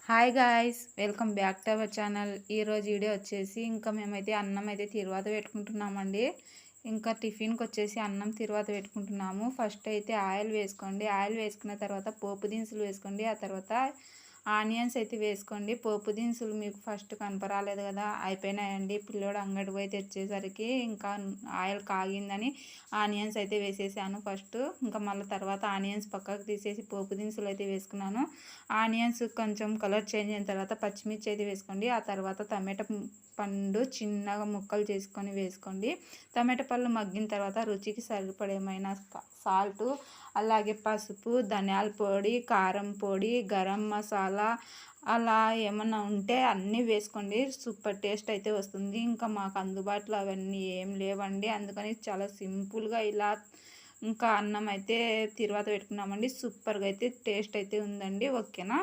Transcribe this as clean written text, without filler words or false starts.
Hi guys, welcome back to our channel. ఈరోజు video వచ్చేసి ఇంకా మేమైతే అన్నం అయితే తిరువాత పెట్టుకుంటున్నామండి. ఇంకా టిఫిన్కి వచ్చేసి అన్నం తిరువాత పెట్టుకుంటున్నాము. ఫస్ట్ అయితే ఆయిల్ వేసుకోండి. ఆయిల్ వేసుకున్న తర్వాత పోపు దినుసులు వేసుకోండి. ఆ తర్వాత ఆనియన్స్ అయితే వేసుకోండి. పోపు దినుసులు మీకు ఫస్ట్ కనపరాలేదు కదా, అయిపోయినాయండి. పిల్లోడు అంగడికి పోయి తెచ్చేసరికి ఇంకా ఆయిల్ కాగిందని ఆనియన్స్ అయితే వేసేసాను ఫస్ట్. ఇంకా మళ్ళీ తర్వాత ఆనియన్స్ పక్కకు తీసేసి పోపు దినుసులు అయితే వేసుకున్నాను. ఆనియన్స్ కొంచెం కలర్ చేంజ్ అయిన తర్వాత పచ్చిమిర్చి అయితే వేసుకోండి. ఆ తర్వాత టమాటా పండు చిన్నగా ముక్కలు చేసుకొని వేసుకోండి. టమాటా పళ్ళు మగ్గిన తర్వాత రుచికి సరిపడేమైన సాల్టు, అలాగే పసుపు, ధనియాల పొడి, కారం పొడి, గరం మసాలా అలా ఏమన్నా ఉంటే అన్నీ వేసుకోండి. సూపర్ టేస్ట్ అయితే వస్తుంది. ఇంకా మాకు అందుబాటులో అవన్నీ ఏం లేవండి, అందుకని చాలా సింపుల్గా ఇలా ఇంకా అన్నం అయితే తిరువాత పెట్టుకున్నామండి. సూపర్గా అయితే టేస్ట్ అయితే ఉందండి. ఓకేనా.